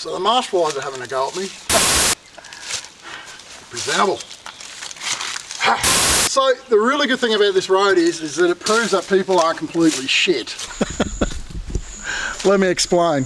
So the marsh flies are having a go at me. Presentable. So the really good thing about this road is that it proves that people aren't completely shit. Let me explain.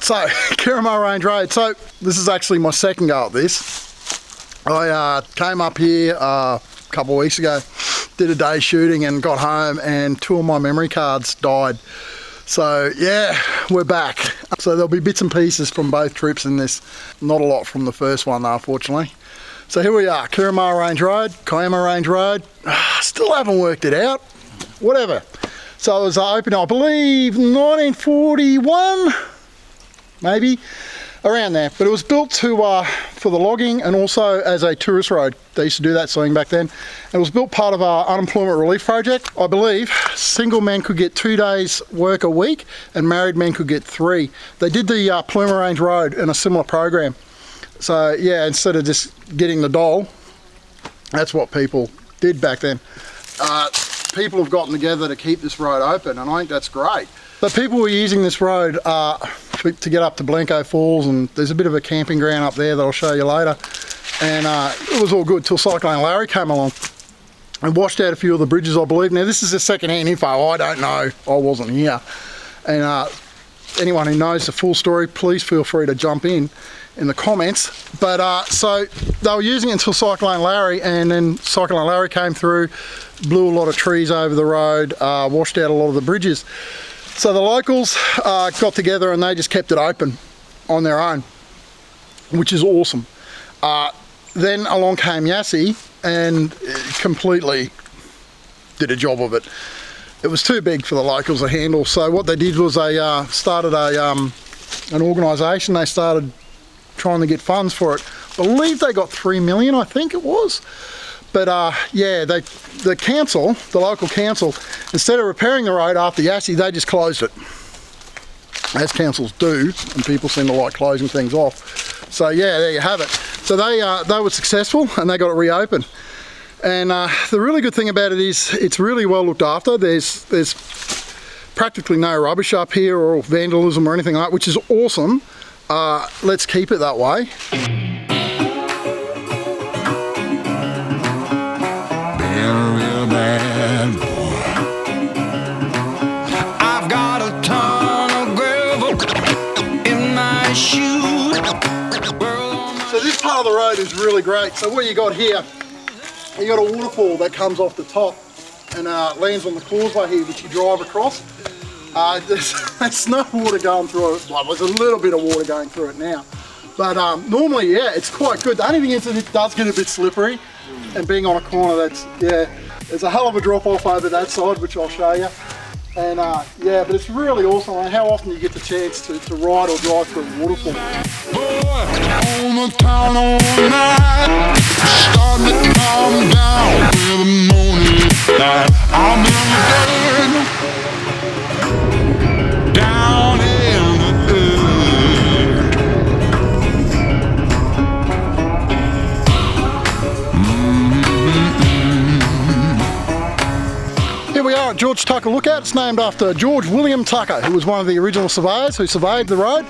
So, Kirrama Range Road. So, this is actually my second go at this. I came up here a couple of weeks ago, did a day shooting and got home and 2 of my memory cards died. So, yeah, we're back. So there'll be bits and pieces from both trips in this. Not a lot from the first one, though, unfortunately. So here we are, Kirrama Range Road, Kiama Range Road. Still haven't worked it out. Whatever. So it was open, I believe, 1941. Maybe around there, but it was built to for the logging and also as a tourist road. They used to do that sewing back then. It was built part of our unemployment relief project. I believe single men could get 2 days work a week and married men could get 3. They did the Plumer Range Road in a similar program. So yeah, instead of just getting the dole, that's what people did back then. People have gotten together to keep this road open, and I think that's great. But people were using this road to get up to Blencoe Falls, and there's a bit of a camping ground up there that I'll show you later. And it was all good till Cyclone Larry came along and washed out a few of the bridges, I believe. Now this is a second-hand info, I don't know, I wasn't here. And anyone who knows the full story, please feel free to jump in the comments. But so they were using it until Cyclone Larry, and then Cyclone Larry came through, blew a lot of trees over the road, washed out a lot of the bridges. So the locals got together and they just kept it open on their own, which is awesome. Then along came Yassi and completely did a job of it. It was too big for the locals to handle, so what they did was they started an organisation. They started trying to get funds for it. I believe they got 3 million, I think it was. But yeah, the council, the local council, instead of repairing the road after Yassi, they just closed it, as councils do, and people seem to like closing things off. So yeah, there you have it. So they were successful and they got it reopened. And the really good thing about it is it's really well looked after. There's practically no rubbish up here or vandalism or anything like that, which is awesome. Let's keep it that way. I've got a ton of gravel in my shoes. So this part of the road is really great. So what you got here, you got a waterfall that comes off the top and lands on the causeway here, which you drive across. There's no water going through it. Well, there's a little bit of water going through it now. But normally, yeah, it's quite good. The only thing is that it does get a bit slippery, and being on a corner, that's, yeah, there's a hell of a drop off over that side, which I'll show you. And yeah, but it's really awesome. I mean, how often you get the chance to ride or drive through a waterfall. On the town all night, starting to calm down with the morning light. I'm in the dirt, down in the dirt. Here we are at George Tucker Lookout. It's named after George William Tucker, who was one of the original surveyors who surveyed the road.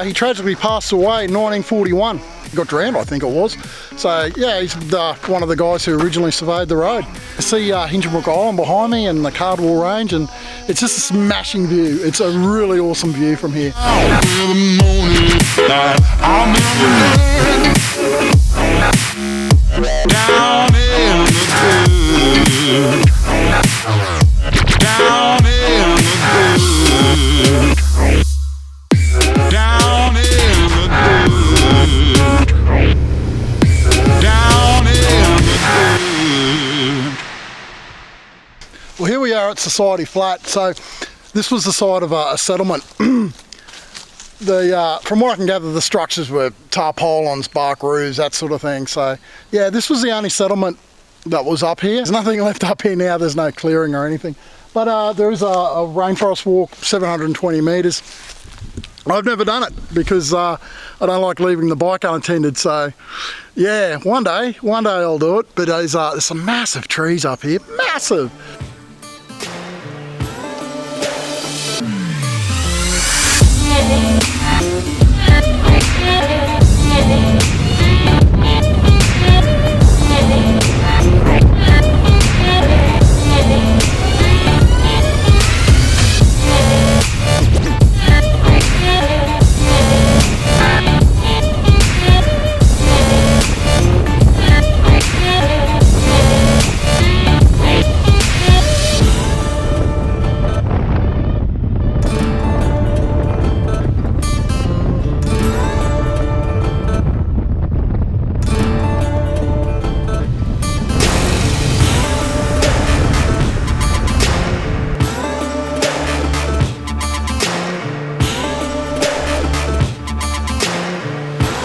He tragically passed away in 1941. He got drowned, I think it was. So yeah, he's one of the guys who originally surveyed the road. I see Hingebrook Island behind me and the Cardwell Range, and it's just a smashing view. It's a really awesome view from here. Down in the dirt. Down in the dirt. Down in the dirt. Down in the dirt. Well, here we are at Society Flat. So this was the site of a settlement. From what I can gather, the structures were tarpaulins, bark roofs, that sort of thing. So yeah, this was the only settlement that was up here. There's nothing left up here now, there's no clearing or anything. But there is a rainforest walk, 720 metres. I've never done it because I don't like leaving the bike unattended, so yeah, one day I'll do it. But there's some massive trees up here, massive.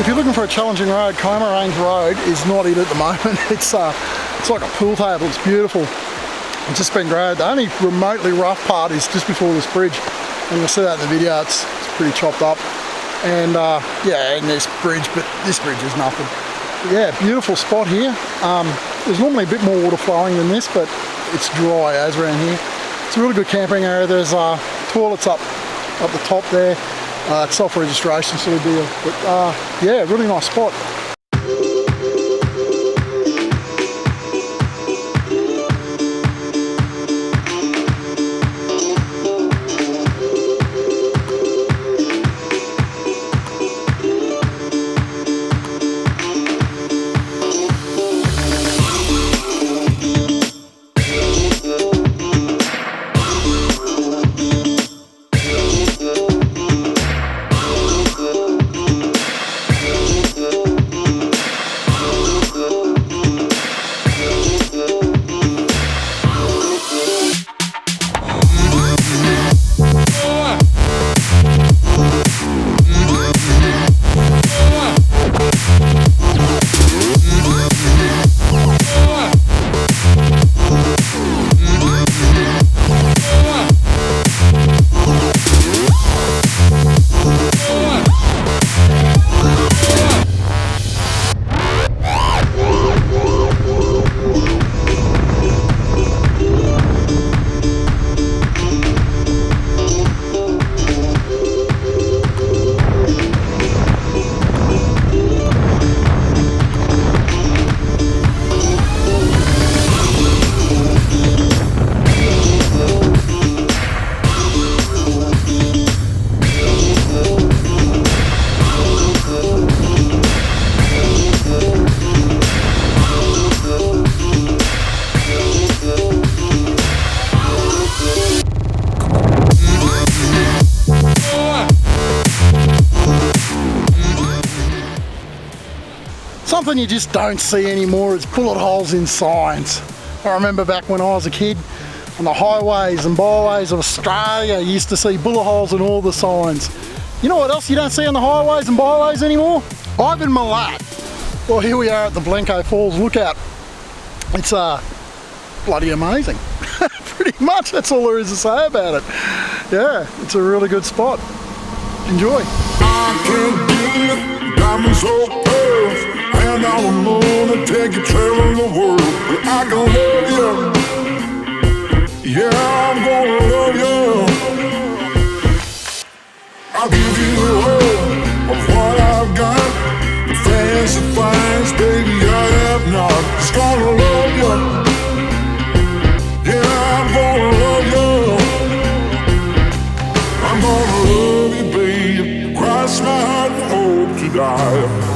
If you're looking for a challenging road, Kirrama Range Road is not it at the moment. It's like a pool table, it's beautiful. It's just been great. The only remotely rough part is just before this bridge. And you'll see that in the video, it's pretty chopped up. And yeah, and this bridge, but this bridge is nothing. But yeah, beautiful spot here. There's normally a bit more water flowing than this, but it's dry as around here. It's a really good camping area. There's toilets up the top there. It's self-registration sort of deal, but yeah, really nice spot. Something you just don't see anymore is bullet holes in signs. I remember back when I was a kid, on the highways and byways of Australia, you used to see bullet holes in all the signs. You know what else you don't see on the highways and byways anymore? Ivan Milat. Well, here we are at the Blencoe Falls lookout. It's bloody amazing. Pretty much, that's all there is to say about it. Yeah, it's a really good spot. Enjoy. I can't get diamonds so pearls, and I don't wanna take you traveling the world, but I can love you. Yeah, I'm gonna love you. I'll give you all of what I've got. The fancy finds, baby, I have not. Just gonna love you. Yeah, I'm gonna love you. I'm gonna love you, baby. Cross my heart and hope to die.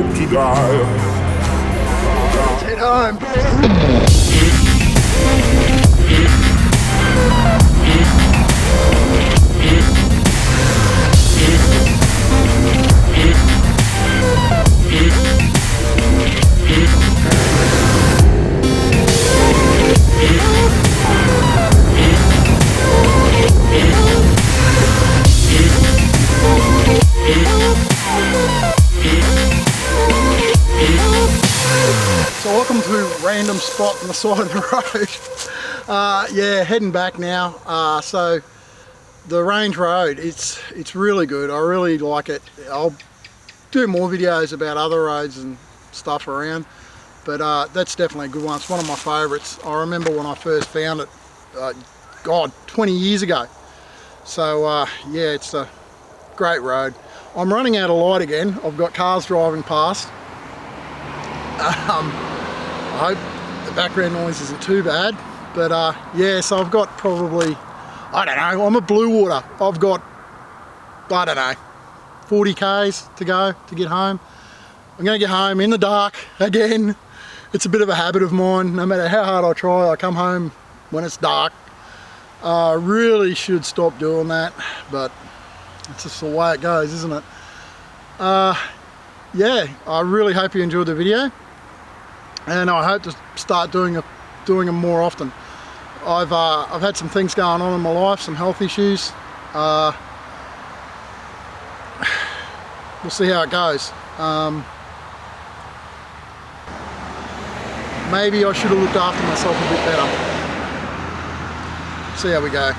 hope to die. Let's head home. So welcome to random spot on the side of the road. Yeah, heading back now. So the range road, it's really good. I really like it. I'll do more videos about other roads and stuff around, but that's definitely a good one. It's one of my favourites. I remember when I first found it, God, 20 years ago. So yeah, it's a great road. I'm running out of light again. I've got cars driving past. I hope the background noise isn't too bad, but yeah, so I've got probably, I don't know, I'm at Blue Water. I've got, I don't know, 40 Ks to go to get home. I'm going to get home in the dark again. It's a bit of a habit of mine. No matter how hard I try, I come home when it's dark. I really should stop doing that, but it's just the way it goes, isn't it? Yeah, I really hope you enjoyed the video, and I hope to start doing them more often. I've had some things going on in my life, some health issues. We'll see how it goes. Maybe I should have looked after myself a bit better. See how we go.